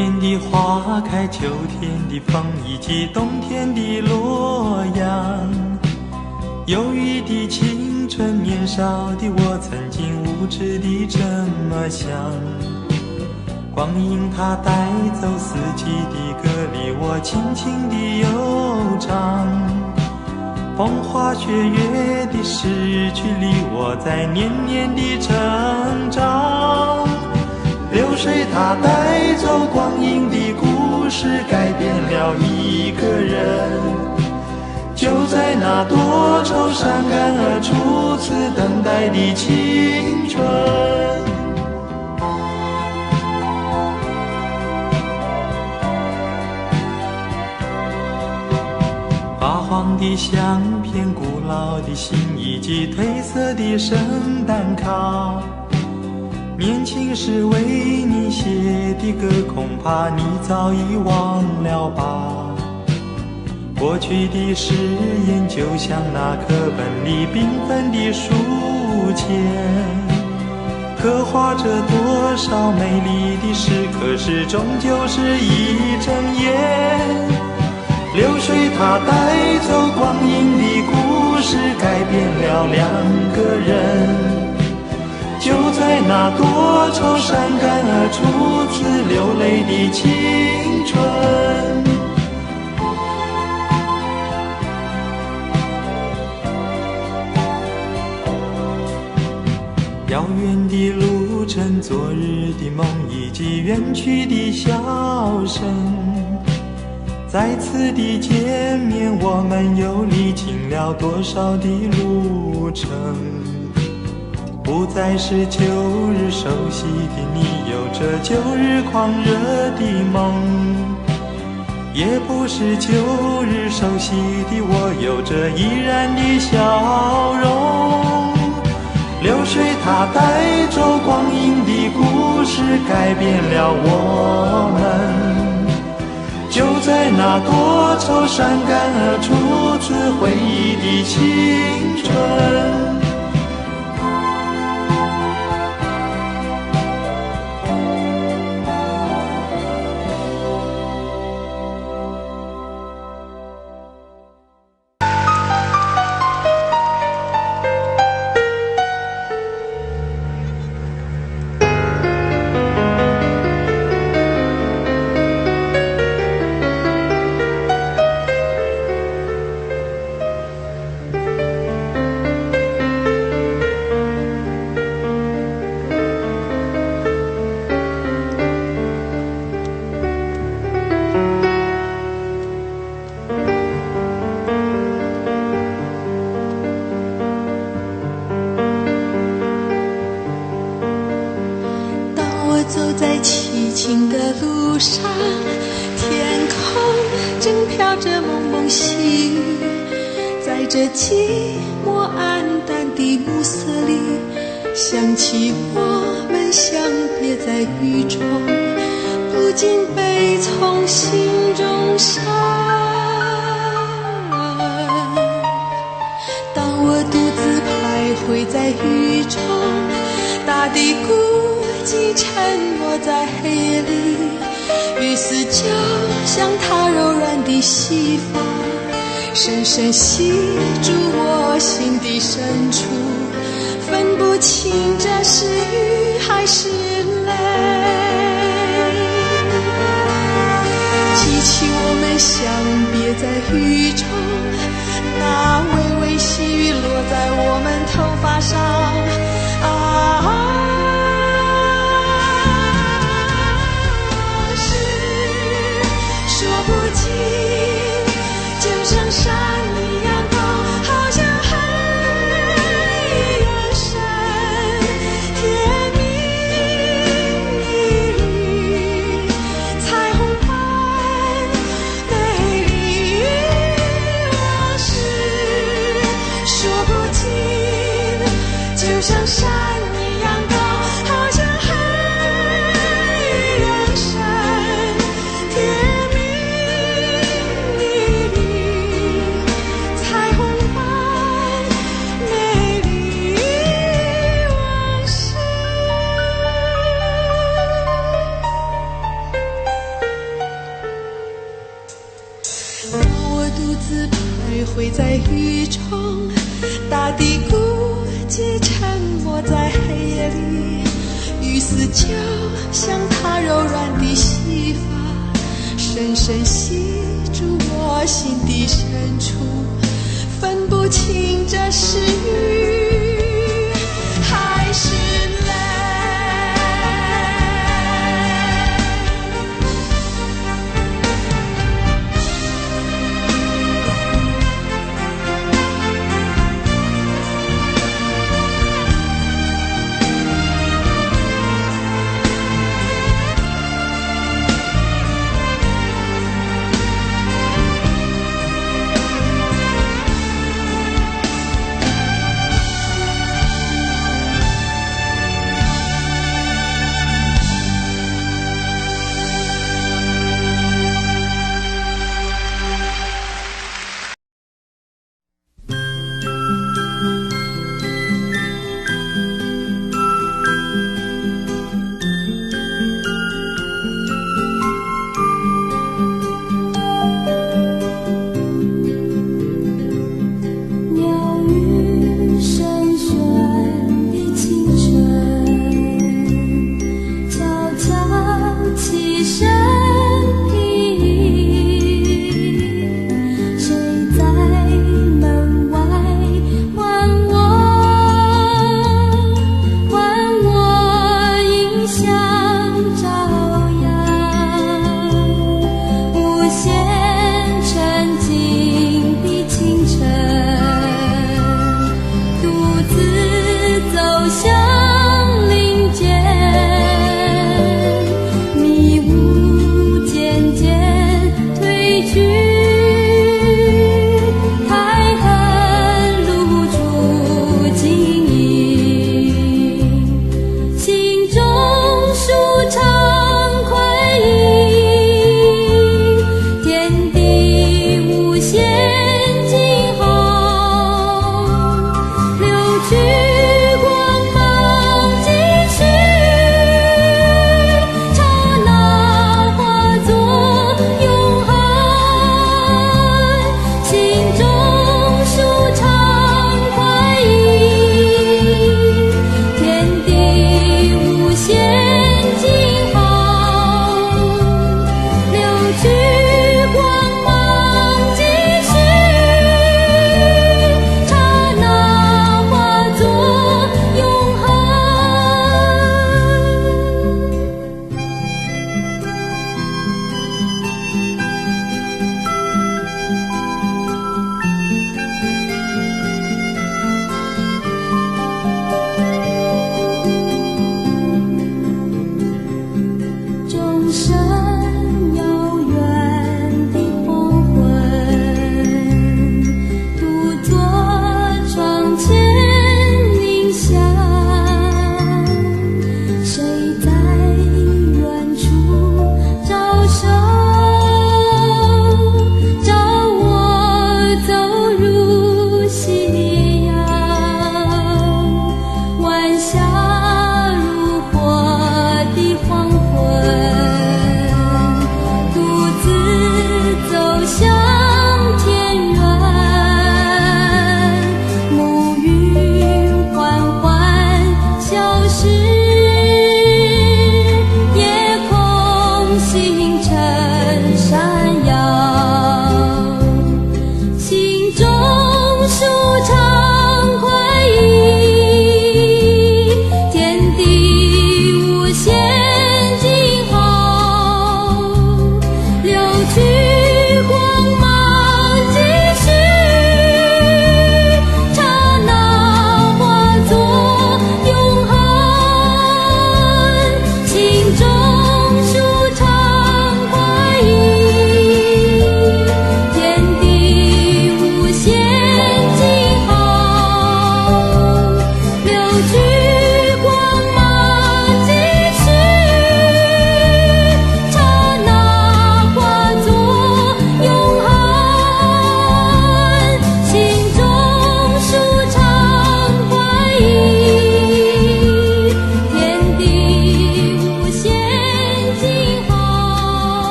年的花开，秋天的风，以及冬天的洛阳。忧郁的青春，年少的我，曾经无知地这么想。光阴它带走四季的歌，离我轻轻地悠长。风花雪月的诗句里，我在年年地成长。流水它带走光阴的故事，改变了一个人。就在那多愁善感而初次等待的青春。发黄的相片，古老的信，以及褪色的圣诞卡。年轻时为你写的歌，恐怕你早已忘了吧。过去的誓言，就像那课本里缤纷的书签，刻画着多少美丽的诗，可是终究是一睁眼。流水它带走光阴的故事，改变了两个人。就在那多愁善感而初次流泪的青春。遥远的路程，昨日的梦，以及远去的笑声。再次的见面，我们又历经了多少的路程。不再是旧日熟悉的你，有着旧日狂热的梦，也不是旧日熟悉的我，有着依然的笑容。流水它带走光阴的故事，改变了我们。就在那多愁善感而初次回忆的青春。这寂寞暗淡的暮色里，想起我们相别在雨中，不禁悲从心中生。当我独自徘徊在雨中，大地孤寂沉默在黑夜里，雨丝就像它柔软的细发，深深吸住我心的深处，分不清这是雨还是泪。记起我们相别在雨中，那微微细雨落在我们头发上，是说不尽，就像山一样高，好像海一样深，甜蜜彩虹般美丽。自徘徊在雨中，大地孤寂沉默在黑夜里，雨丝就像她柔软的细发，深深吸住我心底深处，分不清这是雨还是泪。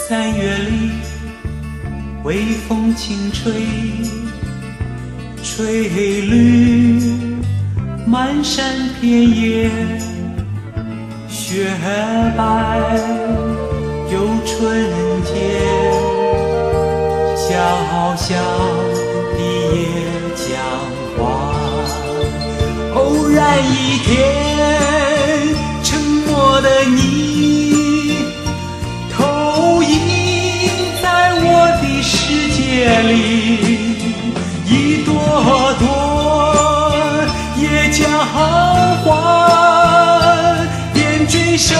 三月里，微风轻吹，吹绿满山遍野，雪白又纯洁，小小的野江花，偶然一天，沉默的你投影在我的世界里，一朵朵野江花点缀生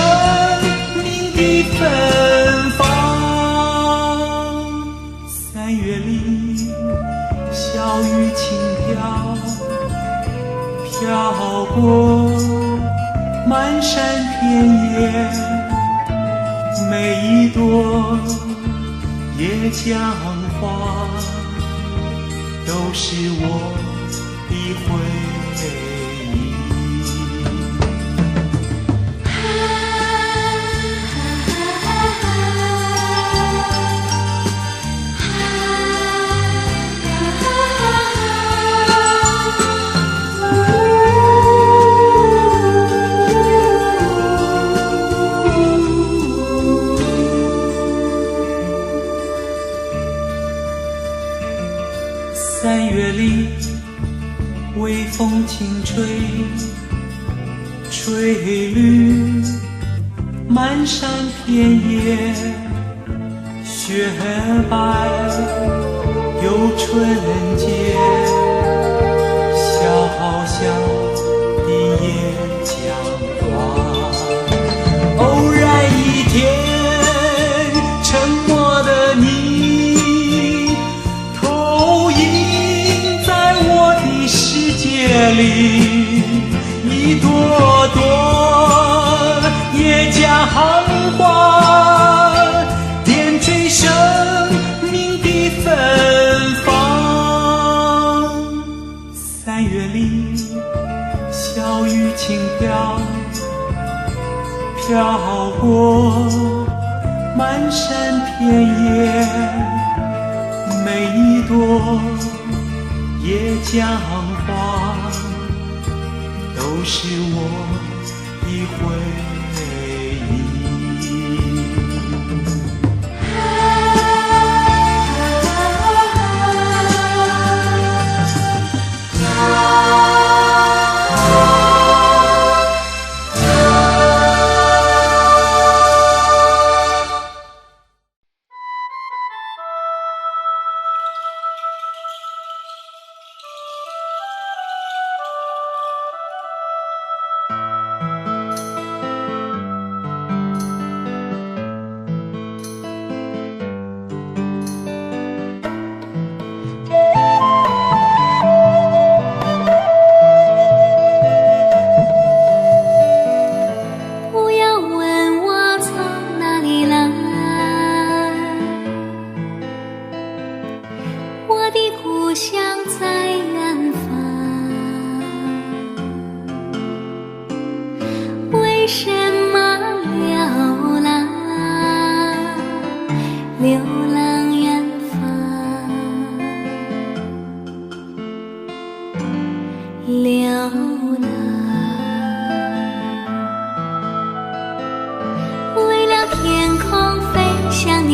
命的芬芳。三月里，小雨轻飘，飘过满山遍野，每一朵野江花都是我的回忆。三月里，微风轻吹，吹绿满山遍野，雪白又纯洁，小小的野江花，偶然一天，沉默的你投影在我的世界里，一朵朵野江花点缀生命的芬芳。三月里，小雨轻飘，飘过满山遍野，每一朵野江花都是我的回忆。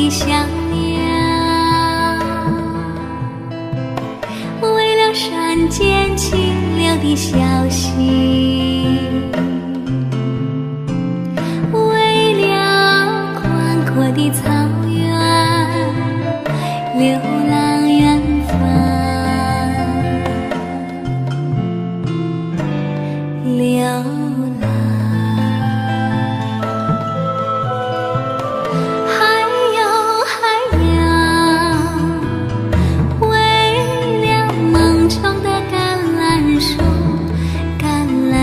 小鸟，为了山间清流的小溪，为了宽阔的草原，流浪远方，流浪。为了梦中的橄榄树，橄榄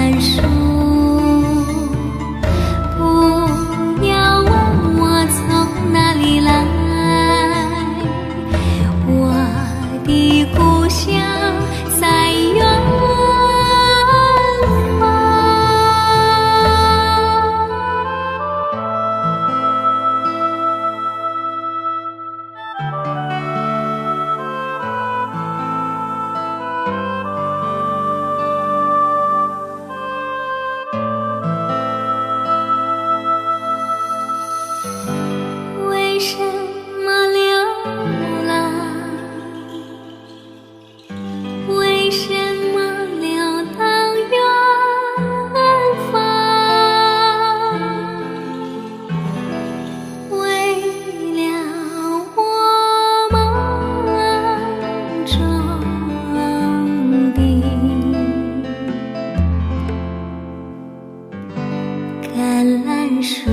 橄榄树。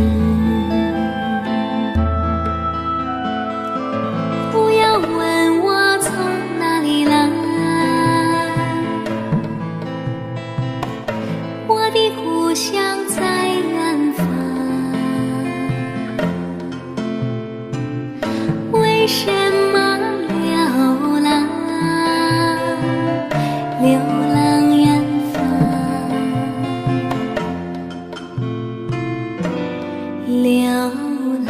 不要问我从哪里来，我的故乡在远方。为什么流浪？流浪远方，流浪。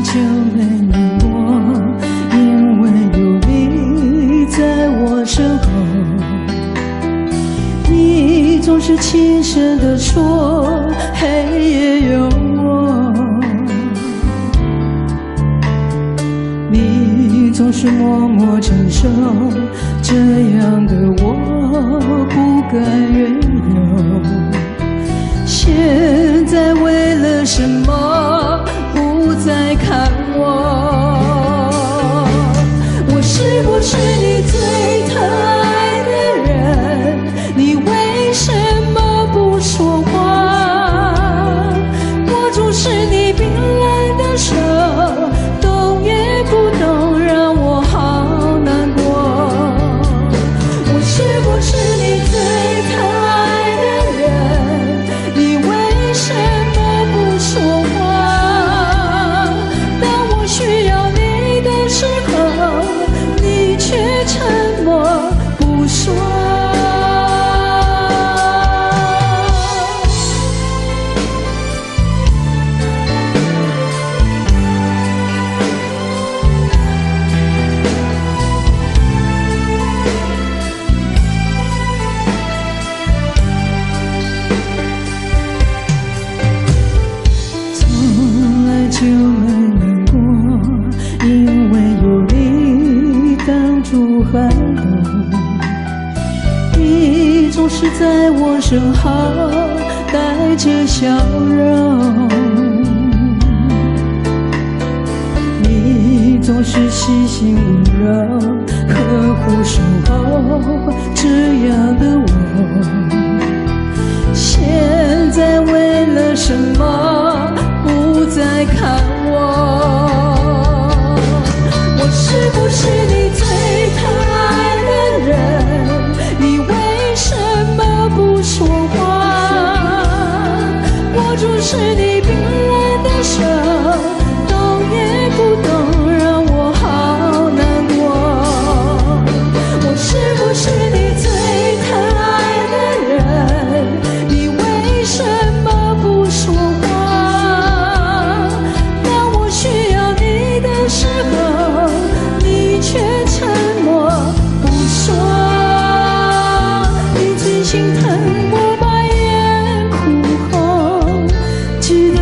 就没难过，因为有你在我身后。你总是轻声地说，黑夜有我。你总是默默承受，这样的我不该原有。现在为了什么不再看我？我是不是你最疼爱的人？你为什么不说话？握住是你冰冷的手，动也不动，让我好难过。我是不是你最疼爱的人？你为什么不说话？当我需要你的时候，你却沉默不说。从来就没难过，因为有你挡住寒冬。你总是在我身后带着笑容，你总是细心温柔，呵护守候，这样的我现在为了什么不再看我？我是不是你最疼爱的人？你为什么不说话？握住是你冰冷的手，动也不动，让我好难过。我是不是你最疼爱的人？你为什么不说话？当我需要你的时候，你却沉默不说。你最心疼我把眼哭红，直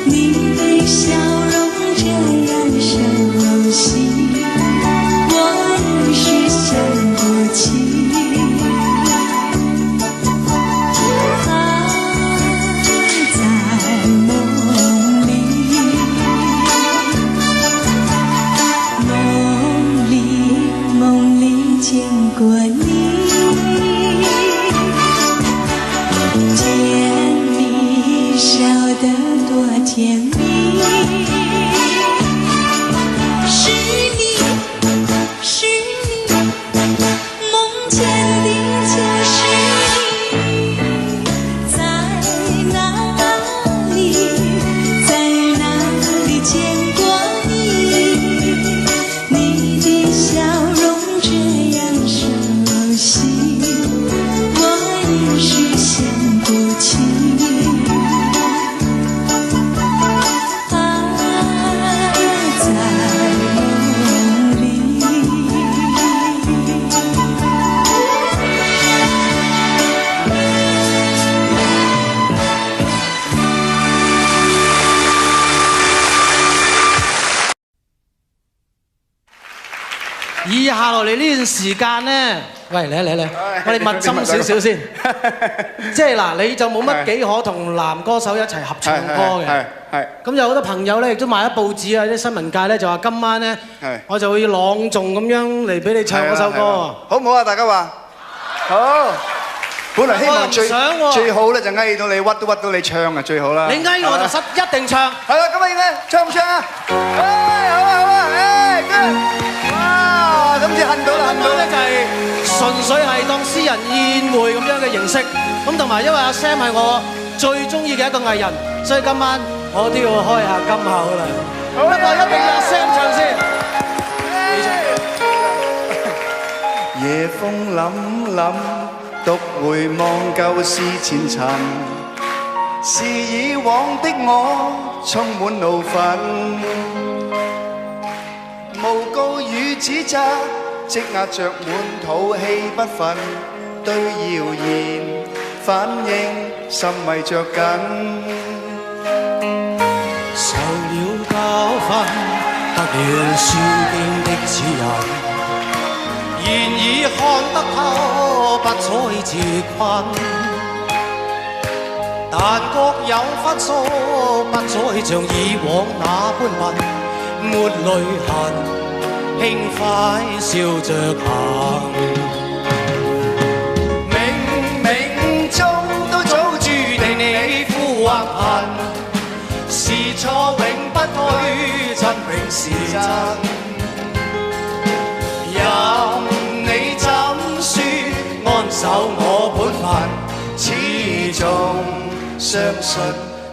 你的笑容这样熟悉，我一时想不起。在梦里，梦里见过你。笑得多甜蜜，是你，是你，梦见的就是你，在哪里，在哪里见过你？你的笑容这样熟悉，我一时想不起。以下落嚟呢段時間咧，喂嚟，我哋密斟少少先。即係嗱，你就冇乜幾可同男歌手一齊合唱歌嘅。係。咁有好多朋友咧，亦都買咗報紙啊，啲新聞界咧就話今晚咧，我就會朗誦咁樣嚟俾你唱嗰首歌。好唔好啊？大家話好。本來希望最好咧就翳到你屈都屈到你唱啊，最好啦。你翳我就一定唱。係啦，咁啊，應該唱唔唱啊？好啊，good。哇！咁就恨到啦，恨到咧就係純粹係當私人宴會咁樣嘅形式。咁同埋因為阿 Sam 係我最中意嘅一個藝人，所以今晚我都要開下金口啦。不過一定要阿 Sam 唱先。夜風凜凜，獨回望舊事前塵，是以往的我充滿怒憤。無告與指責，積壓着滿肚氣不忿，對謠言反應心迷着緊。受了教訓，得了書經的指引，現已看得透，不再自困。但各有分數，不再像以往那般笨。沒淚痕，輕快笑着行。冥冥中都早注定你負或恨，是錯永不對，真永是真。任你怎說，安守我本分，始終相信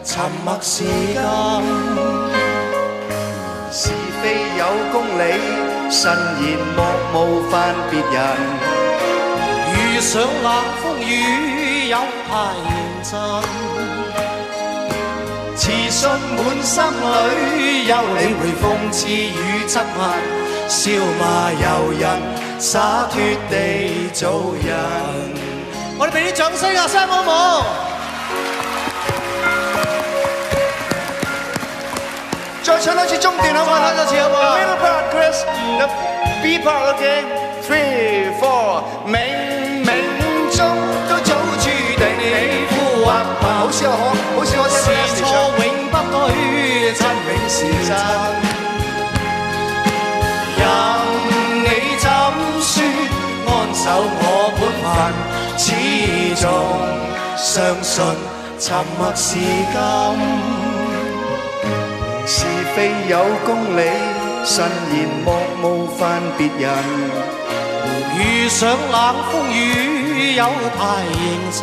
沉默是金。是非有公理，慎言莫冒犯別人。遇上冷風雨，有太認真。自信滿心裏，有你會諷刺與質問，笑罵由人，灑脱地做人。我哋俾啲掌聲啊，Sam好唔好？再唱多次中段好唔好？再唱多次好唔好 ？Middle part, Chris. The B part, okay. 3, 4. 冥冥中都早注定你負或笨。好似我聽過。是錯永不對，真永是真。任你怎說，安守我本分，始終相信沉默是金。是非有公理，慎言莫冒犯別人。遇上冷風雨，有太認真。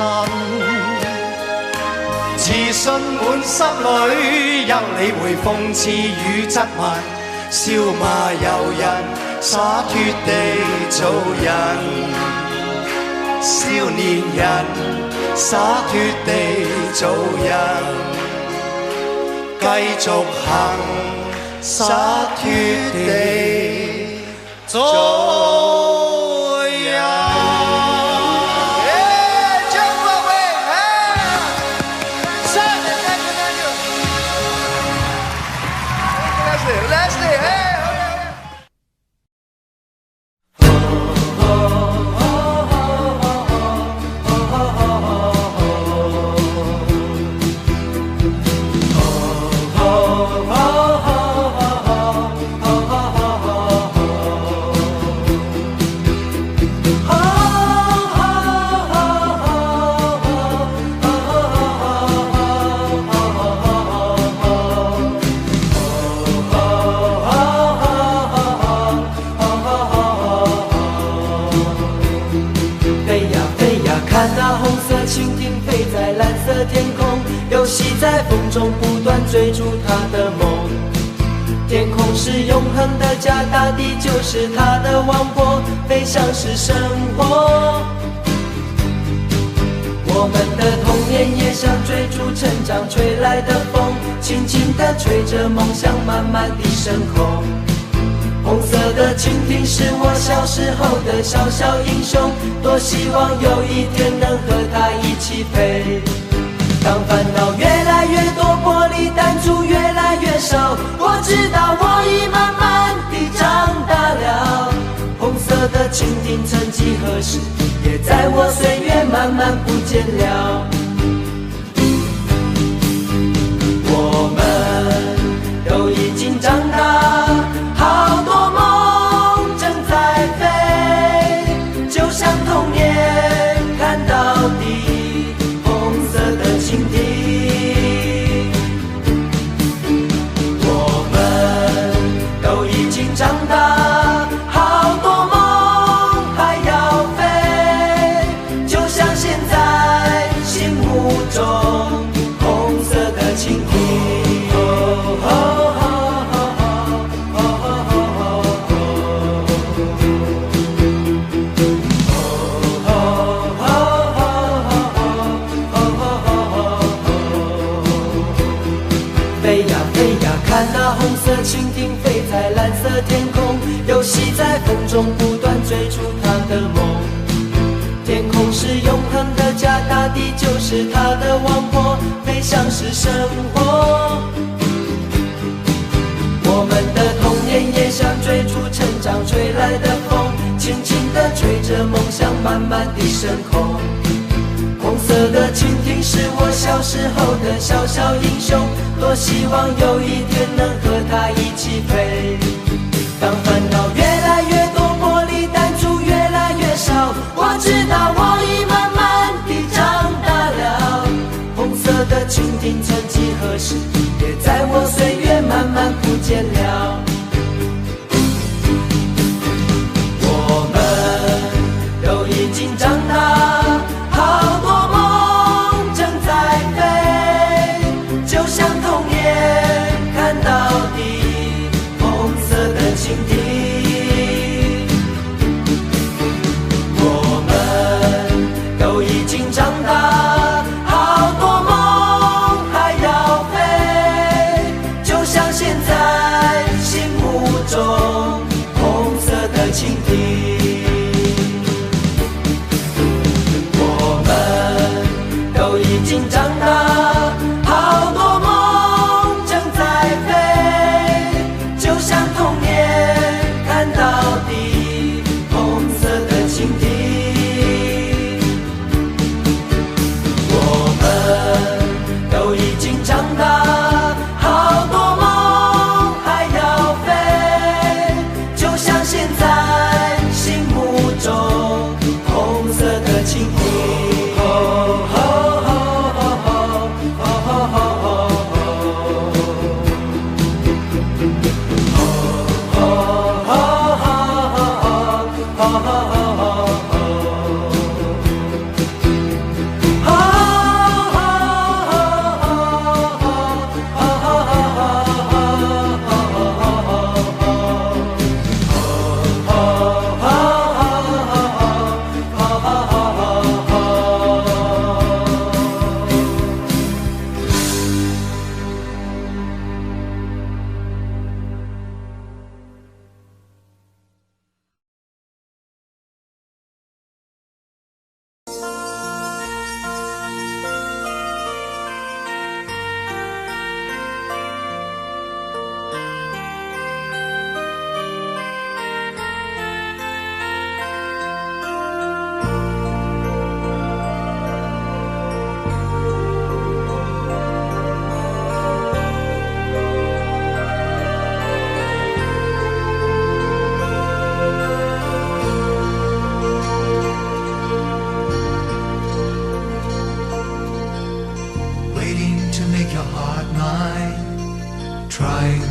自信滿心裏，有你會諷刺與質問，笑罵由人，灑脱地做人。少年人，灑脱地做人。繼續行，灑脱地做人。張國榮，戏在风中不断追逐他的梦。天空是永恒的家，大地就是他的王国，飞翔是生活。我们的童年也像追逐成长吹来的风，轻轻地吹着梦想慢慢地升空。红色的蜻蜓是我小时候的小小英雄，多希望有一天能和它一起飞。当烦恼越来越多，玻璃弹珠越来越少，我知道我已慢慢地长大了。红色的蜻蜓曾几何时，也在我岁月慢慢不见了。我们都已经长大，好多梦正在飞，就像童年看到底红色的蜻蜓。我们都已经长大，好多梦还要飞，就像现在心目中红色的蜻蜓。飞呀飞呀，看那红色蜻蜓飞在蓝色天空，游戏在风中不断追逐它的梦。天空是永恒的家，大地就是它的王国，飞翔是生活。我们的童年也像追逐成长吹来的风，轻轻地吹着梦想慢慢地升空。红色的蜻蜓是我小时候的小小英雄，多希望有一天能和它一起飞。当烦恼越来越多，玻璃弹珠越来越少，我知道我已慢慢地长大了。红色的蜻蜓曾几何时，也在我岁月慢慢不见了。我们都已经长大，好多梦正在飞，就像童年看到底红色的蜻蜓。我们都已经长大，好多梦还要飞，就像现在心目中红色的蜻蜓。都已经长大，好多梦正在飞，就像童年看到底红色的蜻蜓。我们都已经长大，好多梦还要飞，就像现在心目中红色的蜻蜓。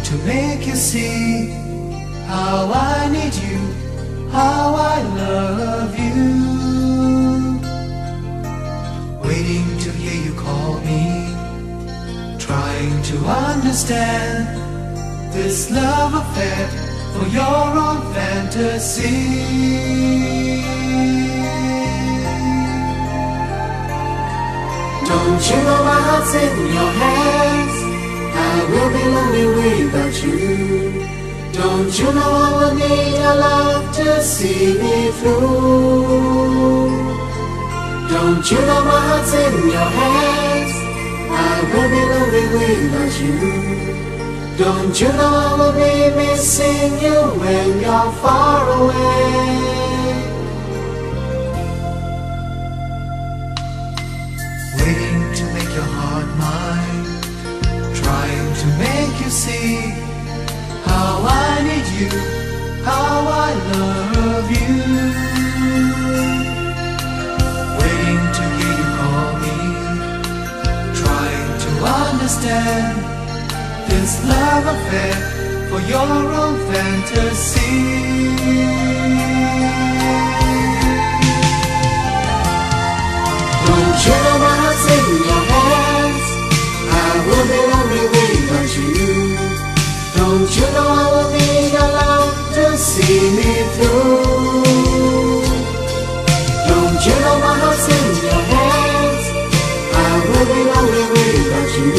to make you see how I need you, how I love you. Waiting to hear you call me, trying to understand this love affair for your own fantasy. Don't you know my heart's in your hands? I will be lonely without you. Don't you know I will need your love to see me through? Don't you know my heart's in your hands? I will be lonely without you. Don't you know I will be missing you when you're far away? Waiting to make your heart mine, trying to make you see how I need you, how I love you. Waiting to hear you call me, trying to understand this love affair for your own fantasy. Don't you know my heart's in your hands? I will be lonely without you. Don't you know I will need your love to see me through? Don't you know my heart's in your hands? I will be lonely without you.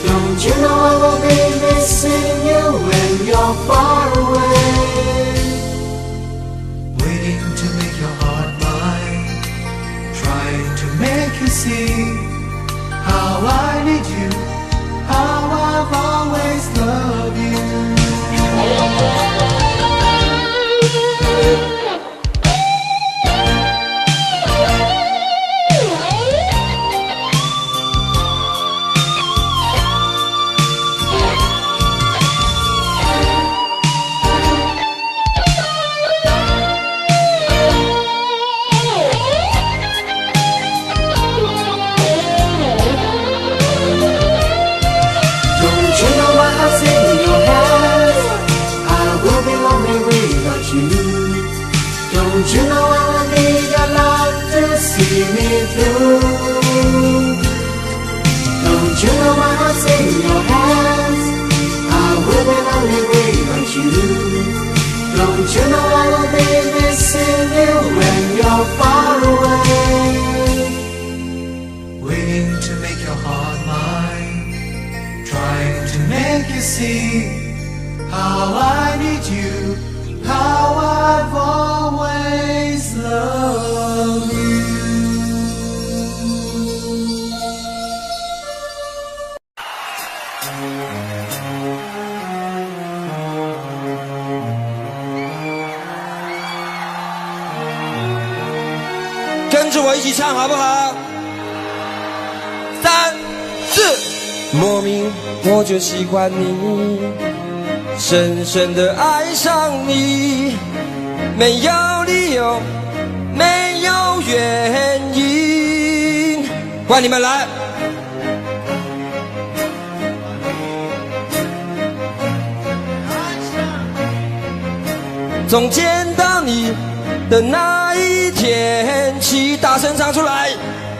Don't you know I will be missing you when you're far away? Waiting to make your heart mine, trying to make you see how I need you, how I've always loved you. Don't you know I will need your love to see me through? Don't you know my heart's in your hands? I will be lonely without you. Don't you know I will be missing you when you're far away? Waiting to make your heart mine, trying to make you see how I need you, how I've always loved you. 跟着我一起唱好不好？3、4，莫名我就喜欢你，深深的爱上你，没有理由，没有原因。欢迎你们来。从见到你的那一天起，大声唱出来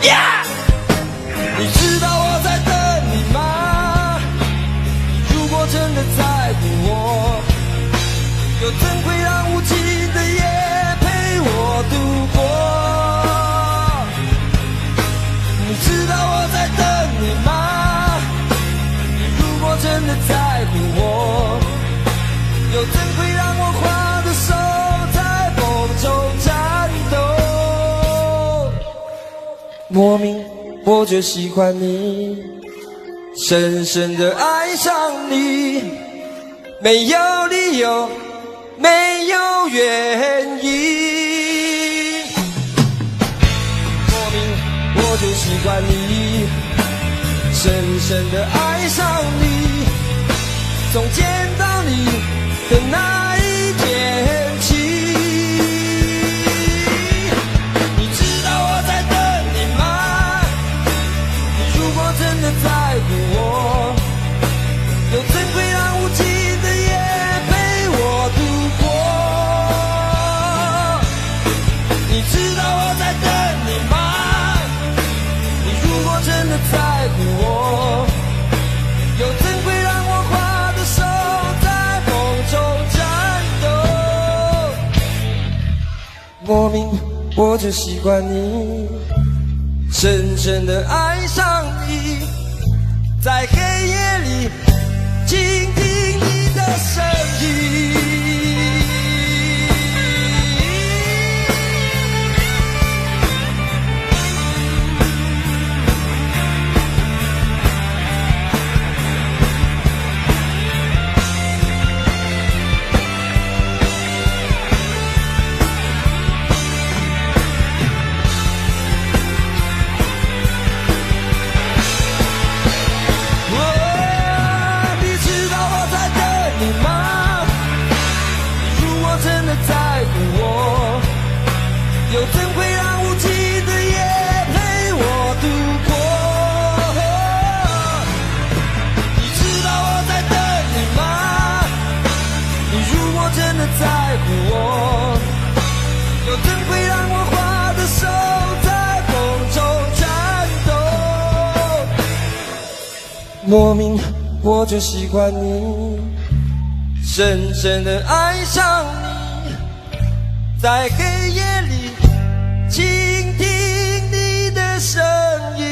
，Yeah！ 你知道我在等你吗？如果真的在乎我，又怎会让无情的夜陪我度过？你知道我在等你吗？你如果真的在乎我，又怎会让我花的手在风中颤抖？莫名我就喜欢你，深深的爱上你，没有理由，没有原因。莫名我就喜欢你，深深的爱上你，从见到你的那一天起，你知道我在等你吗？你如果真的在乎我，又怎会让无情的夜陪我度过？你知道我在等你吗？你如果真的在乎我，我就习惯你，深深的爱上你，在黑夜里倾听你的声音。又怎会让无情的夜陪我度过？你知道我在等你吗？你如果真的在乎我，又怎会让我花的手在风中颤抖？莫名我就习惯你，深深的爱上你，在黑夜里倾听你的声音。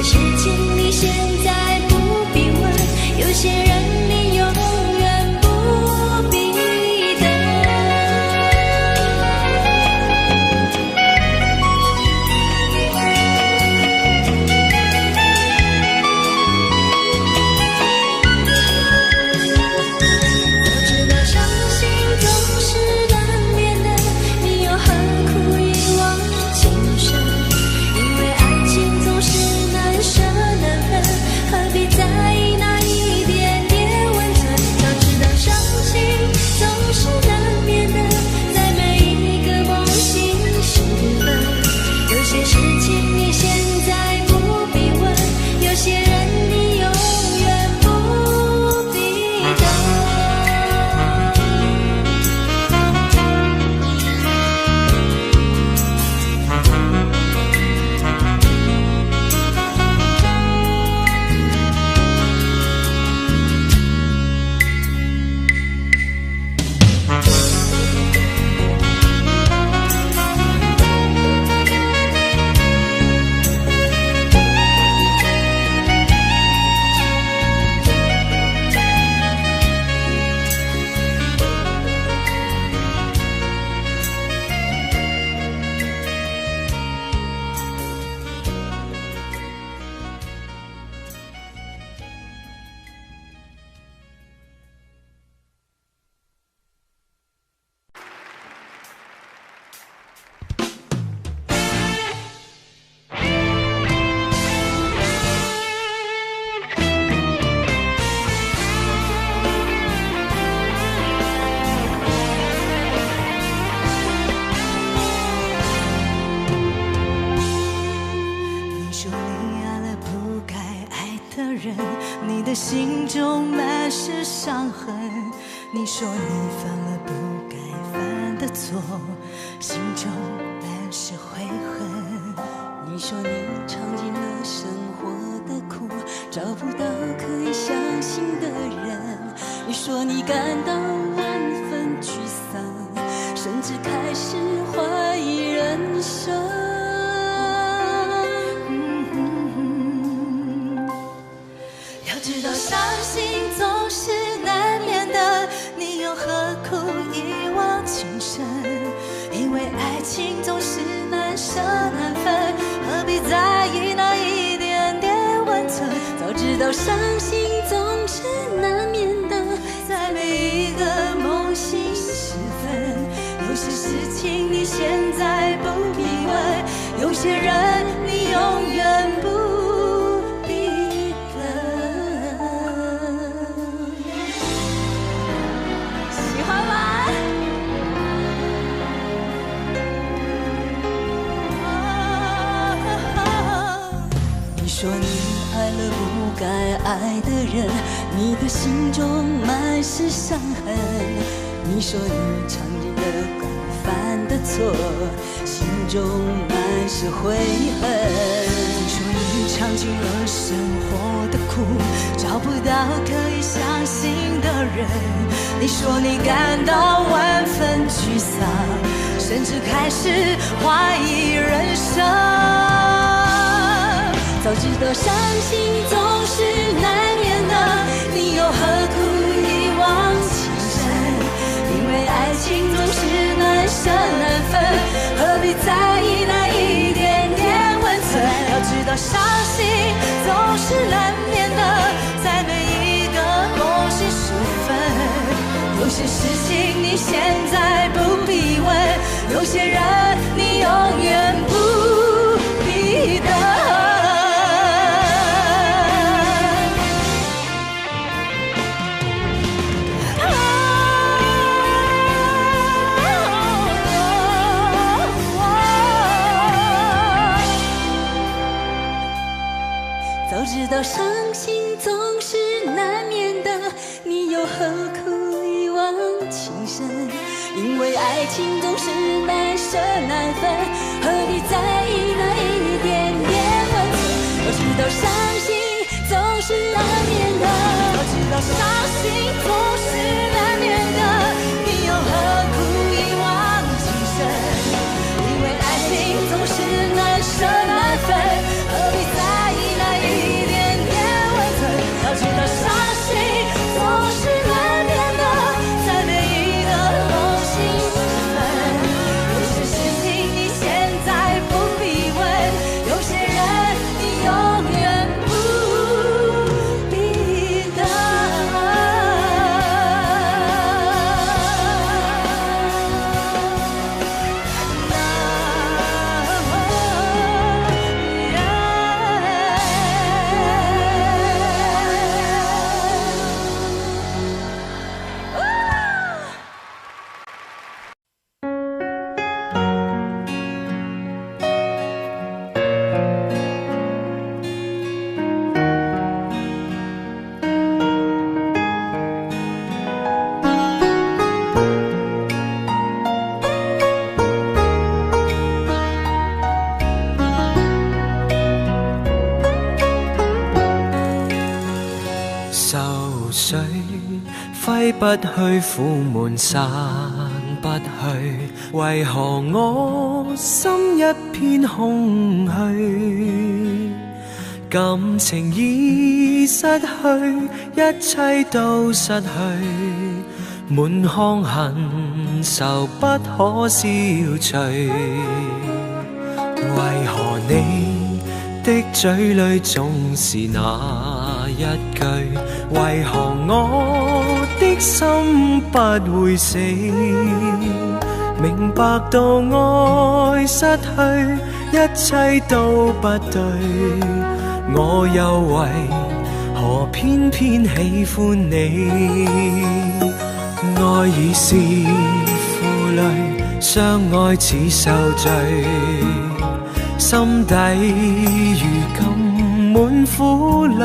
事情。心中满是伤痕。你说你犯了不该犯的错，心中满是悔恨。你说你尝尽了生活的苦，找不到可以相信的人。你说你感到万分沮丧，甚至开始怀疑人生。要知道伤心总是难免的，你又何苦一往情深？因为爱情总是难舍难分，何必在意那一点点温存？早知道伤心总是难免的，在每一个梦醒时分，有些事情你现在不必问，有些人你永远不必等。喜欢吗？你说你爱了不该爱的人，你的心中满是伤痕。你说你尝尽了该犯的错，心中满是悔恨。你说你尝尽了生活的苦，找不到可以相信的人。你说你感到万分沮丧，甚至开始怀疑人生。早知道伤心总是难免的，你又何苦一往情深？因为爱情总是难舍难分，何必在意那一点点温存？要知道伤心总是难免的，在每一个梦醒时分，有些事情你现在不必问，有些人你永远不必等。早知道伤心总是难免的，你又何苦一往情深？因为爱情总是难舍难分，何必在意那一点点温存？早知道伤心总是难免的，早知道伤心总是难免的，你又何苦一往情深？因为爱情总是难舍难分，何必在意那一点点温存？要知道伤心总是难免的，在每一个梦醒时分，有些事情你现在不必问，有些人你永远不必等。水揮不去，苦悶散不去，為何我心一片空虛？感情已失去，一切都失去，滿腔恨愁不可消除。為何你的嘴裏總是那一句？為何我的心不會死？明白到愛失去，一切都不對，我又為何偏偏喜歡你？愛已是負累，相愛似受罪，心底如今滿苦淚。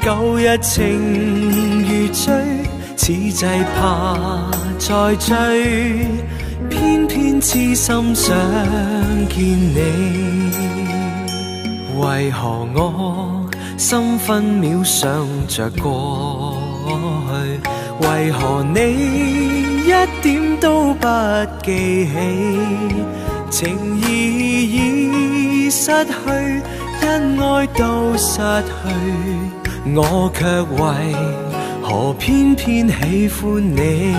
舊日情如醉，此際怕再追，偏偏痴心想見你。為何我心分秒想着過去？為何你一點都不記起？情意已失去，因愛都失去，我卻為何偏偏喜歡你？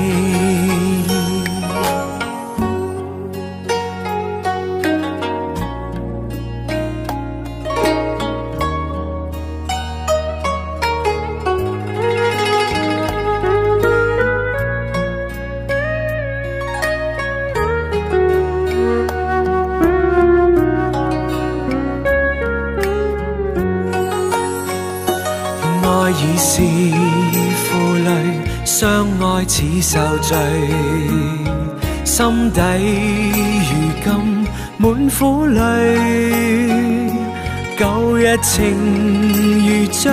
已是負累，相愛似受罪，心底如今滿苦淚。舊日情如醉，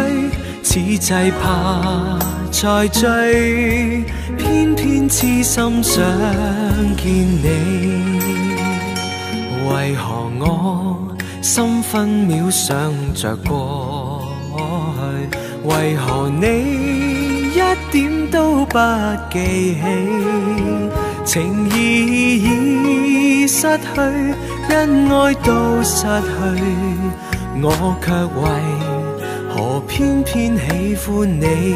此際怕再追，偏偏痴心想見你。為何我心分秒想着過去？為何你一點都不記起？情意已失去，因愛都失去，我卻為何偏偏喜歡你？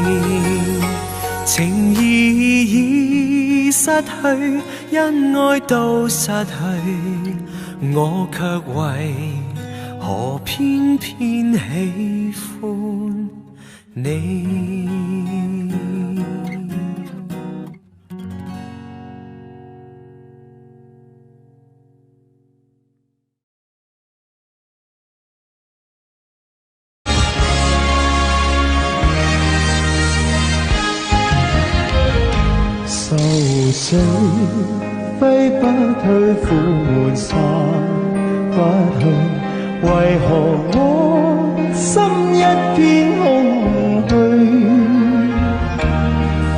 情意已失去，因愛都失去，我卻為何偏偏喜歡你？愁緒揮不去，苦悶散不去，為何我心一片空虛？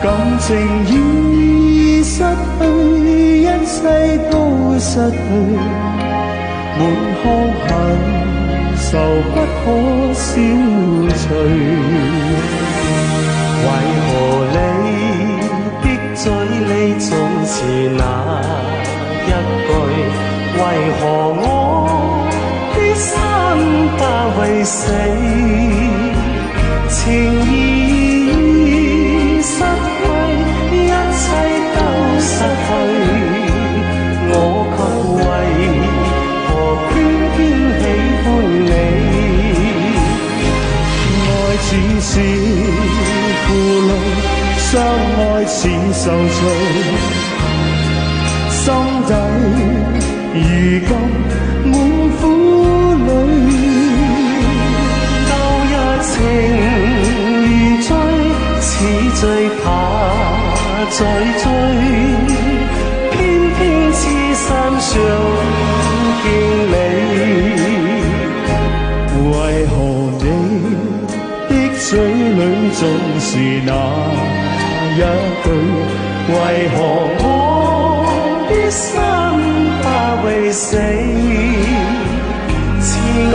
感情已失去，一切都失去，滿腔恨愁不可消除。為何你嘴裏總是那一句？為何我的心怕為死？情意已失去，一切都失去，我卻為何偏偏喜歡你？愛只是負累，相愛似受罪，心底如今滿苦淚。舊日情如醉，此最怕再追，偏偏痴心想見你。為何你的嘴裏總是那一句？為何我的心怕為死？情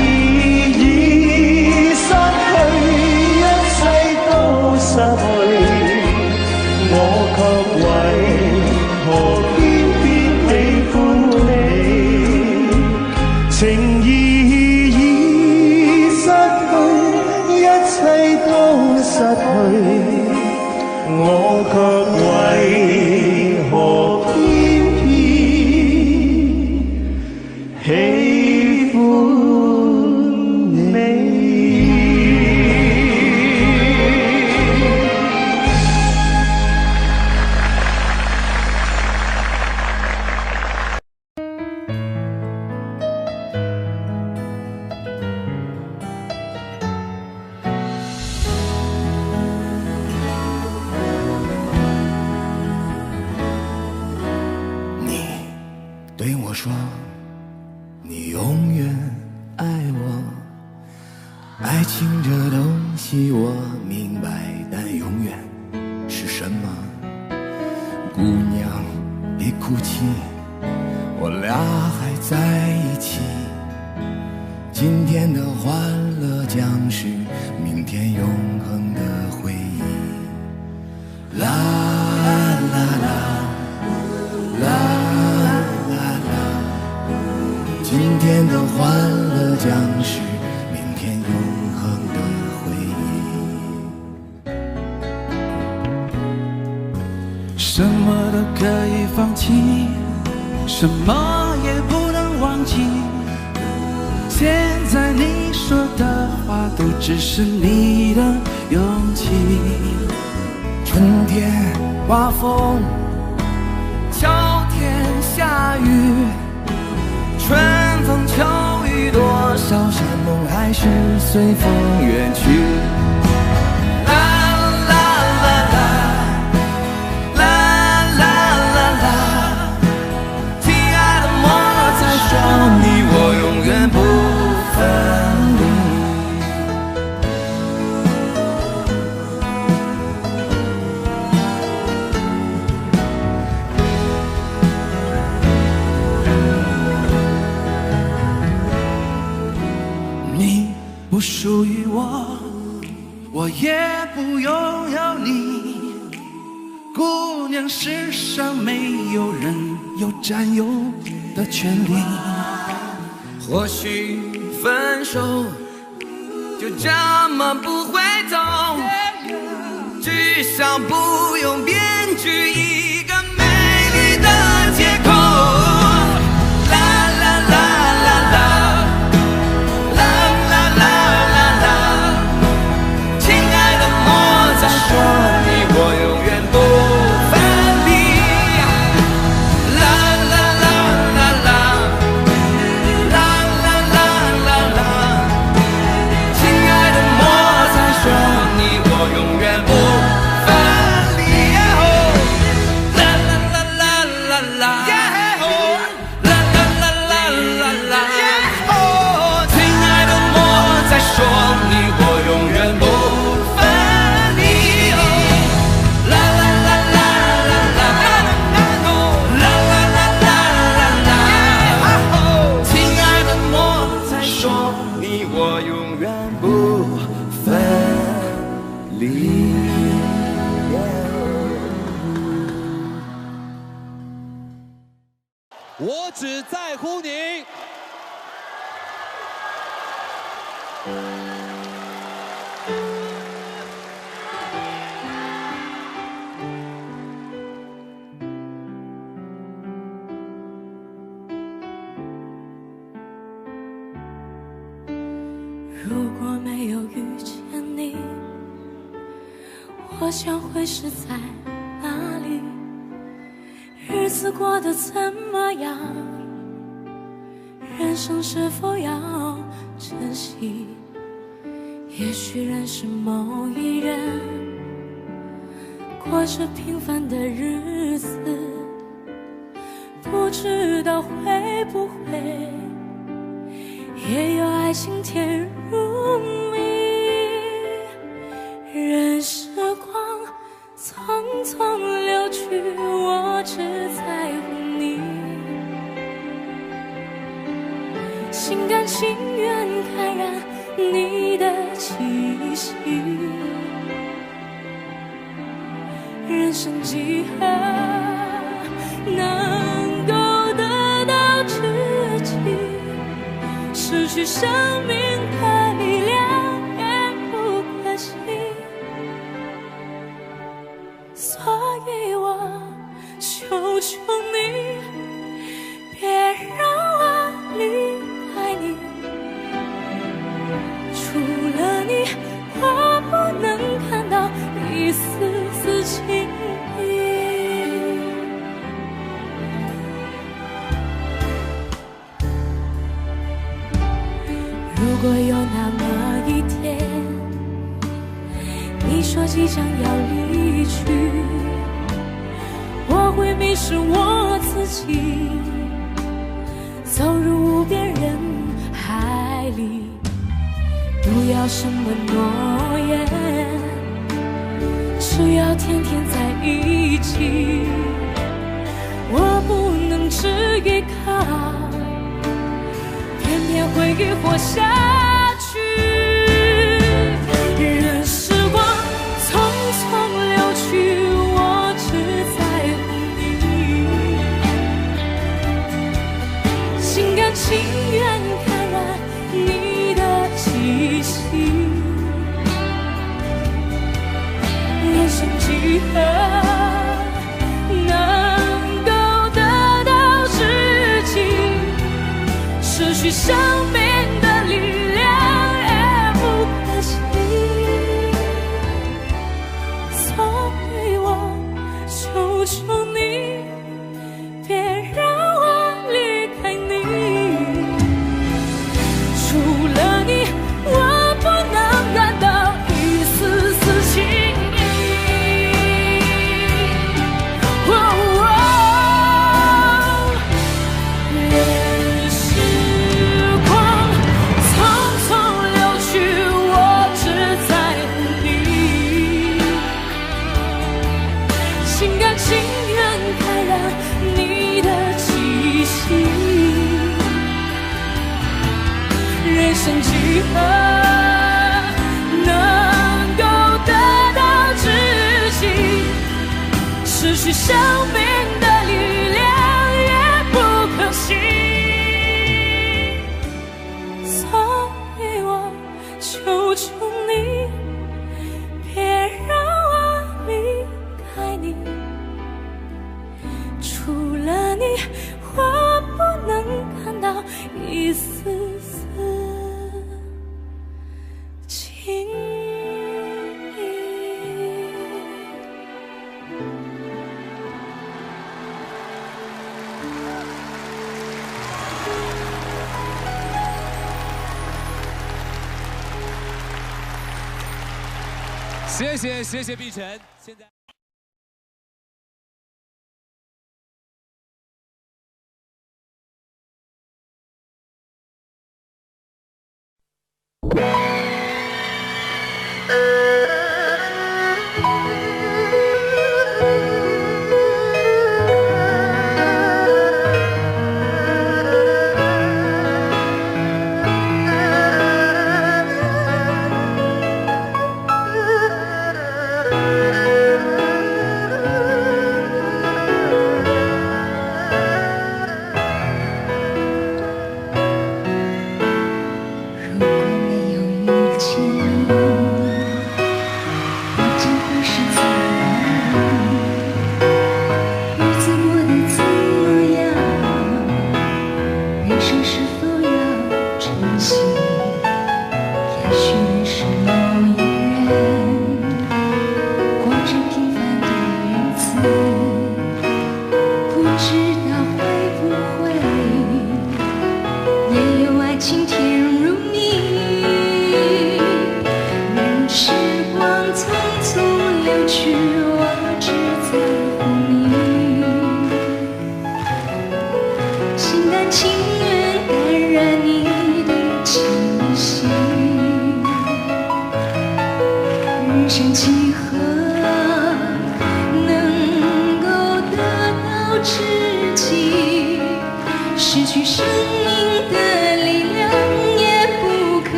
意已失去，一切都失去，我卻為何偏偏喜歡你？情意已失去，一切都失去，我卻為何偏偏喜歡你？对我说，你永远爱我。爱情这东系我明白，但永远是什么？姑娘别哭泣，我俩还在一起。今天的欢乐将是明天永恒的回忆。啦啦啦啦啦啦，今天的欢乐将是明天永恒的回忆。什么都可以放弃，什么也不能忘记。现在你说的话都只是你的勇气。春天刮风，秋天下雨，春风秋雨，多少山盟还是随风远去。啦啦啦啦啦啦啦啦，亲爱的莫再说你我永远不分离。你不属于我，我也不拥有你。姑娘，世上没有人有占有的权利。或许分手就这么不会走，至少不用编织一个美丽的借口。啦啦啦啦啦啦啦啦啦啦，亲爱的莫再说你我永远不分离。啦啦啦啦啦啦啦啦啦啦，亲爱的莫再说你我永远不分离。啦啦啦啦啦啦，啦啦啦啦啦啦，亲爱的莫再说你我永远不分离。啦啦啦啦啦啦，啦啦啦啦啦啦，亲爱的莫再说你我永远不分离。我只在乎你。如果没有遇见你，我想会是在哪里？日子过得怎么样？人生是否要珍惜？也许认识某一人，过着平凡的日子，不知道会不会也有爱情甜如蜜。任时光匆匆流去，我只在乎你，心甘情愿感染你的气息。人生几何能够得到知己？失去生命的力量也不可惜，所以我求求你，别让我离开你。除了你，我不能看到一丝丝情意。如果有那么一天，你说即将要离去，我会迷失我自己，走入无边人海里，独不要什么诺言，只要天天在一起。我不能只依靠，偏偏回忆活下去。任时光匆匆流去，我只在乎你，心甘情愿感染你的气息。人生几何能够得到知己，失去生命的力量也不可惜。所以我求求你，别让我离开你。除了你，我不能感到一丝丝情意。任时光匆匆流去，我只在乎你，心甘情愿感染你的气息。人生几何能够得到知己，失去生命的力量也不可惜。所以我求求你，别让我离开你。除了你，我不能感到一丝丝情意。谢谢碧晨，现在。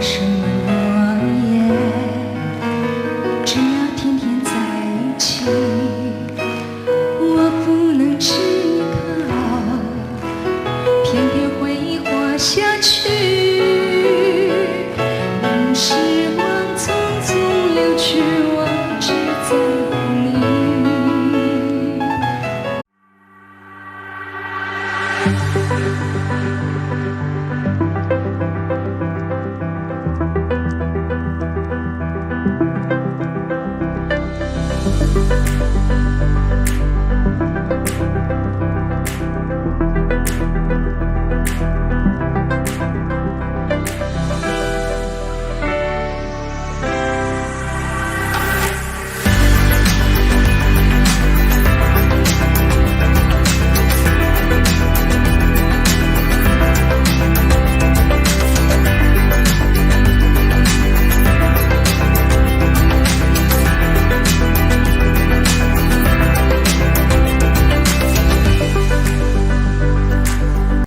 什么诺言，只要下去，任时光匆匆流去，我只在乎你。